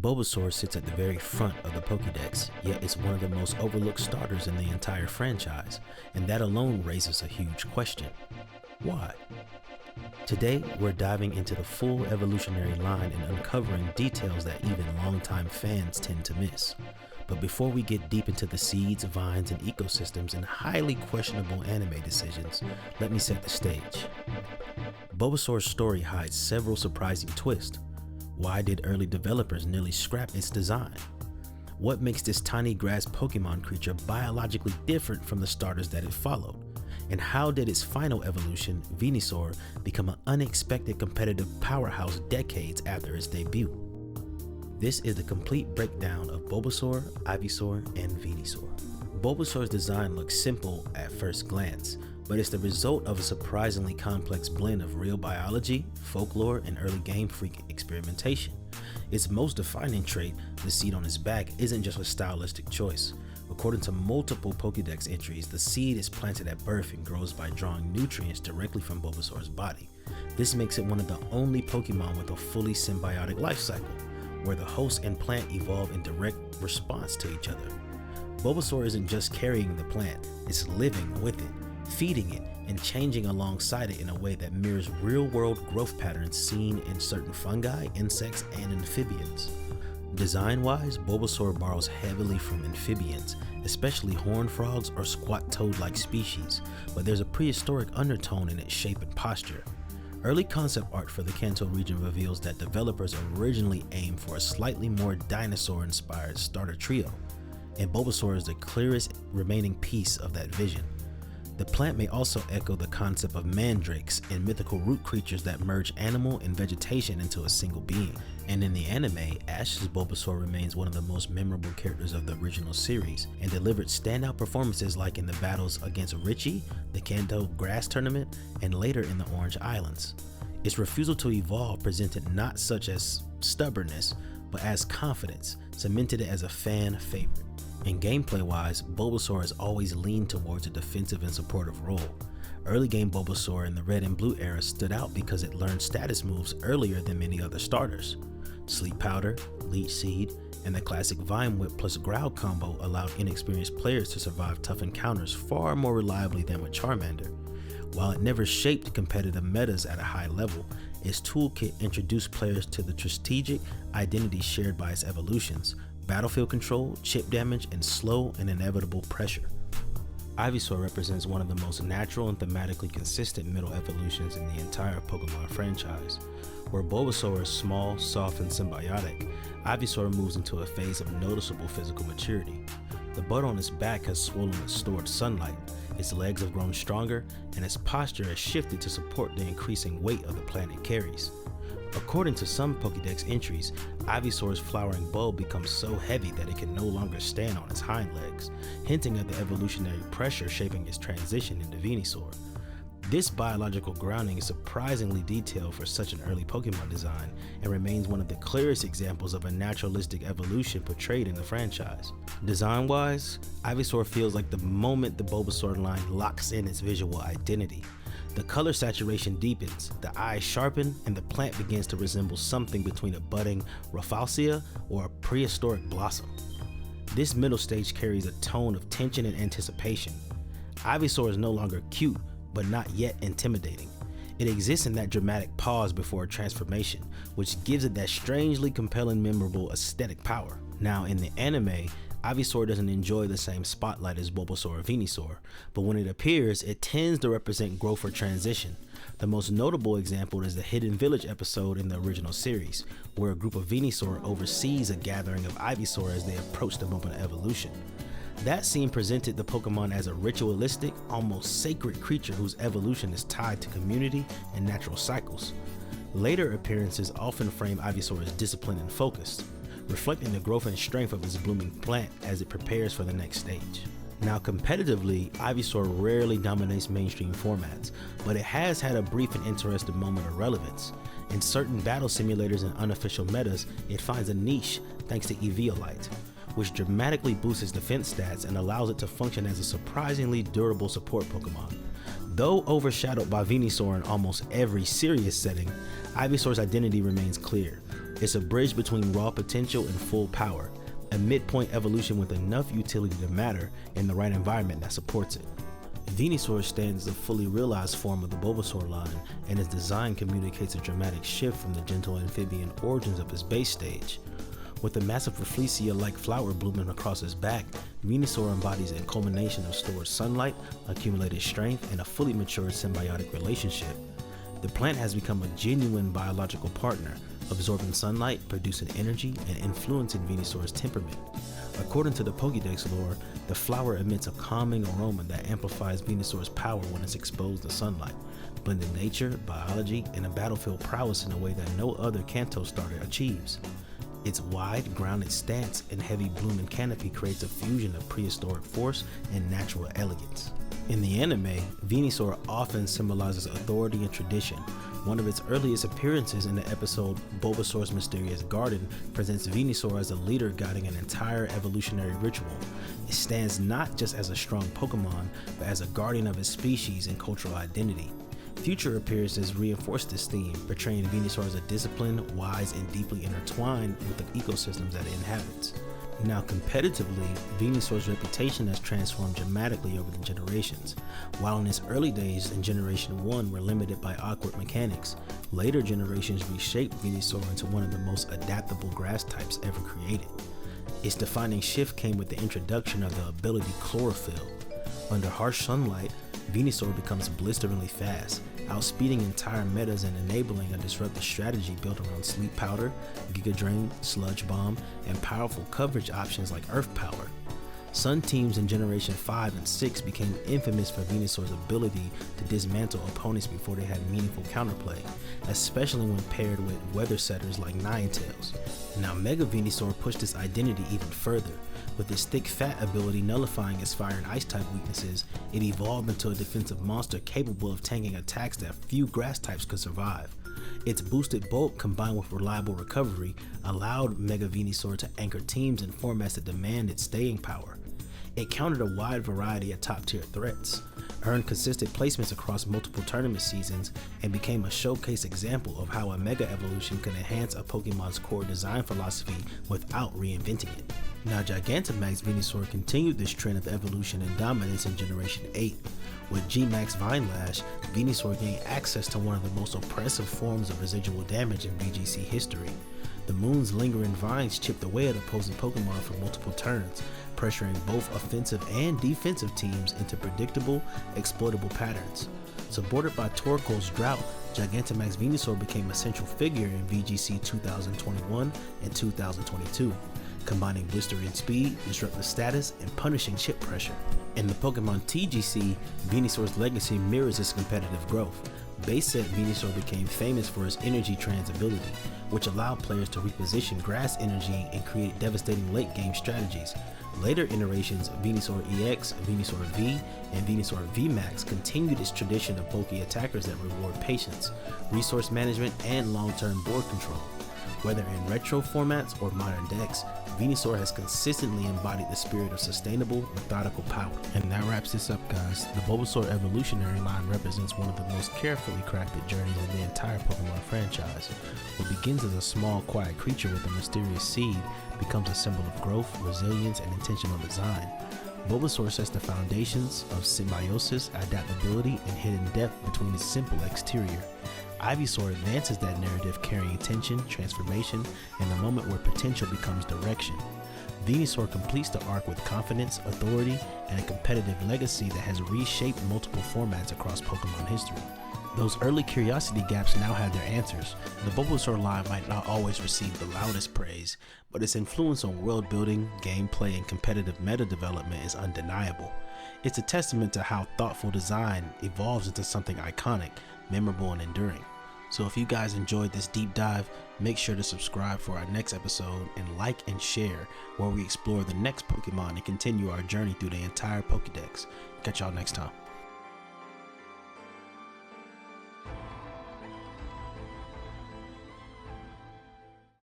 Bulbasaur sits at the very front of the Pokédex, yet is one of the most overlooked starters in the entire franchise, and that alone raises a huge question. Why? Today, we're diving into the full evolutionary line and uncovering details that even longtime fans tend to miss. But before we get deep into the seeds, vines, and ecosystems and highly questionable anime decisions, let me set the stage. Bulbasaur's story hides several surprising twists. Why did early developers nearly scrap its design? What makes this tiny grass Pokemon creature biologically different from the starters that it followed? And how did its final evolution, Venusaur, become an unexpected competitive powerhouse decades after its debut? This is the complete breakdown of Bulbasaur, Ivysaur, and Venusaur. Bulbasaur's design looks simple at first glance, but it's the result of a surprisingly complex blend of real biology, folklore, and early Game Freak experimentation. Its most defining trait, the seed on its back, isn't just a stylistic choice. According to multiple Pokédex entries, the seed is planted at birth and grows by drawing nutrients directly from Bulbasaur's body. This makes it one of the only Pokemon with a fully symbiotic life cycle, where the host and plant evolve in direct response to each other. Bulbasaur isn't just carrying the plant, it's living with it, feeding it, and changing alongside it in a way that mirrors real-world growth patterns seen in certain fungi, insects, and amphibians. Design-wise, Bulbasaur borrows heavily from amphibians, especially horned frogs or squat toad-like species, but there's a prehistoric undertone in its shape and posture. Early concept art for the Kanto region reveals that developers originally aimed for a slightly more dinosaur-inspired starter trio, and Bulbasaur is the clearest remaining piece of that vision. The plant may also echo the concept of mandrakes and mythical root creatures that merge animal and vegetation into a single being. And in the anime, Ash's Bulbasaur remains one of the most memorable characters of the original series and delivered standout performances like in the battles against Richie, the Kanto Grass Tournament, and later in the Orange Islands. Its refusal to evolve presented not such as stubbornness, but as confidence, cemented it as a fan favorite. And gameplay-wise, Bulbasaur has always leaned towards a defensive and supportive role. Early game Bulbasaur in the Red and Blue era stood out because it learned status moves earlier than many other starters. Sleep Powder, Leech Seed, and the classic Vine Whip plus Growl combo allowed inexperienced players to survive tough encounters far more reliably than with Charmander. While it never shaped competitive metas at a high level, its toolkit introduced players to the strategic identity shared by its evolutions: battlefield control, chip damage, and slow and inevitable pressure. Ivysaur represents one of the most natural and thematically consistent middle evolutions in the entire Pokemon franchise. Where Bulbasaur is small, soft, and symbiotic, Ivysaur moves into a phase of noticeable physical maturity. The bud on its back has swollen with stored sunlight, its legs have grown stronger, and its posture has shifted to support the increasing weight of the plant it carries. According to some Pokédex entries, Ivysaur's flowering bulb becomes so heavy that it can no longer stand on its hind legs, hinting at the evolutionary pressure shaping its transition into Venusaur. This biological grounding is surprisingly detailed for such an early Pokemon design and remains one of the clearest examples of a naturalistic evolution portrayed in the franchise. Design-wise, Ivysaur feels like the moment the Bulbasaur line locks in its visual identity. The color saturation deepens, the eyes sharpen, and the plant begins to resemble something between a budding Rafflesia or a prehistoric blossom. This middle stage carries a tone of tension and anticipation. Ivysaur is no longer cute, but not yet intimidating. It exists in that dramatic pause before a transformation, which gives it that strangely compelling, memorable aesthetic power. Now in the anime, Ivysaur doesn't enjoy the same spotlight as Bulbasaur or Venusaur, but when it appears, it tends to represent growth or transition. The most notable example is the Hidden Village episode in the original series, where a group of Venusaur oversees a gathering of Ivysaur as they approach the moment of evolution. That scene presented the Pokemon as a ritualistic, almost sacred creature whose evolution is tied to community and natural cycles. Later appearances often frame Ivysaur as disciplined and focused, reflecting the growth and strength of its blooming plant as it prepares for the next stage. Now competitively, Ivysaur rarely dominates mainstream formats, but it has had a brief and interesting moment of relevance. In certain battle simulators and unofficial metas, it finds a niche thanks to Eviolite, which dramatically boosts its defense stats and allows it to function as a surprisingly durable support Pokemon. Though overshadowed by Venusaur in almost every serious setting, Ivysaur's identity remains clear: It's a bridge between raw potential and full power, a midpoint evolution with enough utility to matter in the right environment that supports it. Venusaur stands as a fully realized form of the Bulbasaur line, and its design communicates a dramatic shift from the gentle amphibian origins of his base stage. With a massive rafflesia-like flower blooming across his back, Venusaur embodies a culmination of stored sunlight, accumulated strength, and a fully matured symbiotic relationship. The plant has become a genuine biological partner, absorbing sunlight, producing energy, and influencing Venusaur's temperament. According to the Pokédex lore, the flower emits a calming aroma that amplifies Venusaur's power when it's exposed to sunlight, blending nature, biology, and a battlefield prowess in a way that no other Kanto starter achieves. Its wide, grounded stance and heavy blooming canopy creates a fusion of prehistoric force and natural elegance. In the anime, Venusaur often symbolizes authority and tradition. One of its earliest appearances in the episode Bulbasaur's Mysterious Garden presents Venusaur as a leader guiding an entire evolutionary ritual. It stands not just as a strong Pokemon, but as a guardian of its species and cultural identity. Future appearances reinforce this theme, portraying Venusaur as a disciplined, wise, and deeply intertwined with the ecosystems that it inhabits. Now competitively, Venusaur's reputation has transformed dramatically over the generations. While in its early days in Generation 1 were limited by awkward mechanics, later generations reshaped Venusaur into one of the most adaptable grass types ever created. Its defining shift came with the introduction of the ability Chlorophyll. Under harsh sunlight, Venusaur becomes blisteringly fast, outspeeding entire metas and enabling a disruptive strategy built around Sleep Powder, Giga Drain, Sludge Bomb, and powerful coverage options like Earth Power. Sun teams in Generation 5 and 6 became infamous for Venusaur's ability to dismantle opponents before they had meaningful counterplay, especially when paired with weather setters like Ninetales. Now Mega Venusaur pushed its identity even further. With its thick fat ability nullifying its fire and ice type weaknesses, it evolved into a defensive monster capable of tanking attacks that few grass types could survive. Its boosted bulk combined with reliable recovery allowed Mega Venusaur to anchor teams in formats that demanded staying power. It countered a wide variety of top-tier threats, earned consistent placements across multiple tournament seasons, and became a showcase example of how a Mega Evolution can enhance a Pokemon's core design philosophy without reinventing it. Now Gigantamax Venusaur continued this trend of evolution and dominance in Generation 8. With G-Max Vine Lash, Venusaur gained access to one of the most oppressive forms of residual damage in VGC history. The moon's lingering vines chipped away at opposing Pokemon for multiple turns, pressuring both offensive and defensive teams into predictable, exploitable patterns. Supported by Torkoal's drought, Gigantamax Venusaur became a central figure in VGC 2021 and 2022, combining blistering speed, disruptive status, and punishing chip pressure. In the Pokemon TCG, Venusaur's legacy mirrors its competitive growth. Base set Venusaur became famous for its energy trance ability, which allowed players to reposition grass energy and create devastating late game strategies. Later iterations, Venusaur EX, Venusaur V, and Venusaur VMAX continued its tradition of bulky attackers that reward patience, resource management, and long-term board control. Whether in retro formats or modern decks, Venusaur has consistently embodied the spirit of sustainable, methodical power. And that wraps this up, guys. The Bulbasaur evolutionary line represents one of the most carefully crafted journeys in the entire Pokemon franchise. What begins as a small, quiet creature with a mysterious seed becomes a symbol of growth, resilience, and intentional design. Bulbasaur sets the foundations of symbiosis, adaptability, and hidden depth between its simple exterior. Ivysaur advances that narrative, carrying tension, transformation, and the moment where potential becomes direction. Venusaur completes the arc with confidence, authority, and a competitive legacy that has reshaped multiple formats across Pokemon history. Those early curiosity gaps now have their answers. The Bulbasaur line might not always receive the loudest praise, but its influence on world building, gameplay, and competitive meta development is undeniable. It's a testament to how thoughtful design evolves into something iconic, memorable, and enduring. So if you guys enjoyed this deep dive, make sure to subscribe for our next episode and like and share, where we explore the next Pokemon and continue our journey through the entire Pokédex. Catch y'all next time.